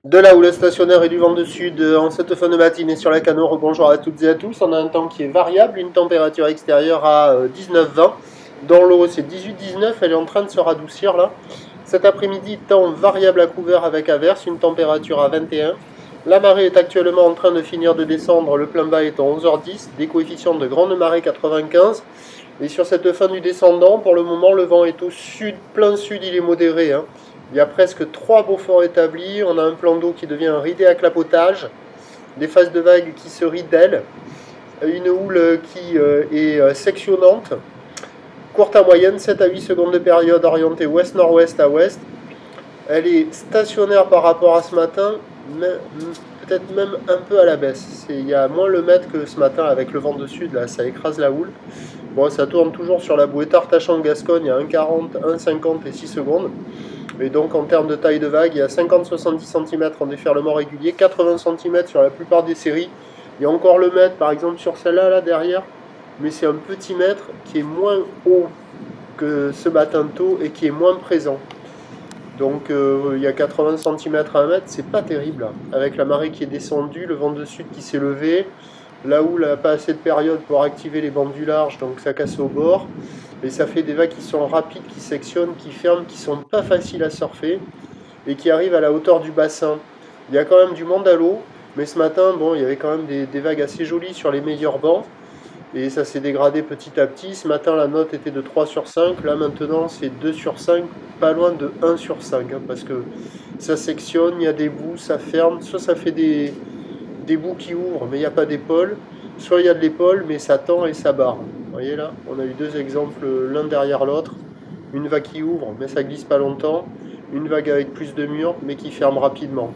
De la houle stationnaire et du vent de sud en cette fin de matinée sur la Canore. Bonjour à toutes et à tous. On a un temps qui est variable, une température extérieure à 19-20. Dans l'eau, c'est 18-19. Elle est en train de se radoucir là. Cet après-midi, temps variable à couvert avec averse, une température à 21. La marée est actuellement en train de finir de descendre. Le plein bas est à 11h10. Des coefficients de grande marée 95. Et sur cette fin du descendant, pour le moment, le vent est au sud, plein sud, il est modéré. Il y a presque 3 Beauforts établis, on a un plan d'eau qui devient un ridé à clapotage, des phases de vagues qui se ridellent, une houle qui est sectionnante, courte à moyenne, 7 à 8 secondes de période orientée ouest-nord-ouest à ouest. Elle est stationnaire par rapport à ce matin, mais peut-être même un peu à la baisse. Il y a moins le mètre que ce matin avec le vent de sud, là ça écrase la houle. Bon, ça tourne toujours sur la bouée Tartachan-Gascogne à 1,40, 1,50 et 6 secondes. Et donc en termes de taille de vague, il y a 50-70 cm en déferlement régulier, 80 cm sur la plupart des séries. Il y a encore le mètre par exemple sur celle-là là derrière, mais c'est un petit mètre qui est moins haut que ce matin tôt et qui est moins présent. Donc il y a 80 cm à 1 mètre, c'est pas terrible là. Avec la marée qui est descendue, le vent de sud qui s'est levé, la houle n'a pas assez de période pour activer les bandes du large, donc ça casse au bord. Et ça fait des vagues qui sont rapides, qui sectionnent, qui ferment, qui sont pas faciles à surfer et qui arrivent à la hauteur du bassin. Il y a quand même du monde à l'eau, mais ce matin, bon, il y avait quand même des vagues assez jolies sur les meilleurs bancs et ça s'est dégradé petit à petit. Ce matin, la note était de 3 sur 5, là maintenant c'est 2 sur 5, pas loin de 1 sur 5, parce que ça sectionne, il y a des bouts, ça ferme, soit ça fait des bouts qui ouvrent, mais il n'y a pas d'épaule, soit il y a de l'épaule, mais ça tend et ça barre. Vous voyez là, on a eu deux exemples l'un derrière l'autre. Une vague qui ouvre, mais ça glisse pas longtemps. Une vague avec plus de murs, mais qui ferme rapidement.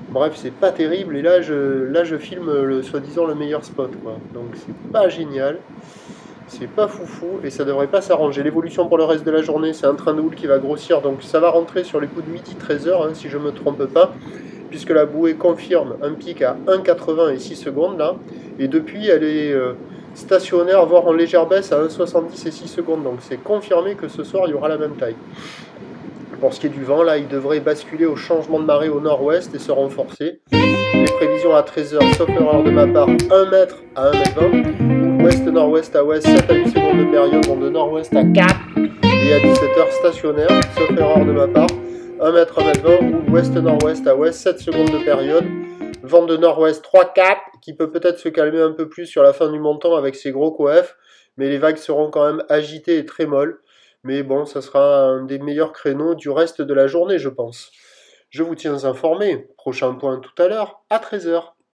Bref, c'est pas terrible. Et là, je filme soi-disant le meilleur spot, quoi. Donc c'est pas génial. C'est pas foufou et ça devrait pas s'arranger. L'évolution pour le reste de la journée, c'est un train de houle qui va grossir. Donc ça va rentrer sur les coups de midi 13h, si je me trompe pas. Puisque la bouée confirme un pic à 1,80 et 6 secondes là. Et depuis, elle est stationnaire, voire en légère baisse à 1,70 et 6 secondes. Donc c'est confirmé que ce soir, il y aura la même taille. Pour ce qui est du vent, là, il devrait basculer au changement de marée au nord-ouest et se renforcer. Les prévisions à 13h, sauf erreur de ma part, 1 mètre à 1,20 m. Ouest-nord-ouest à ouest, 7 à 8 secondes de période, vent de nord-ouest à 4. Et à 17h, stationnaire, sauf erreur de ma part, 1 mètre, 1,20 m, ou ouest-nord-ouest à ouest, 7 secondes de période. Vent de nord-ouest 3-4, qui peut peut-être se calmer un peu plus sur la fin du montant avec ses gros coefs, mais les vagues seront quand même agitées et très molles. Mais bon, ça sera un des meilleurs créneaux du reste de la journée, je pense. Je vous tiens informé. Prochain point tout à l'heure, à 13h.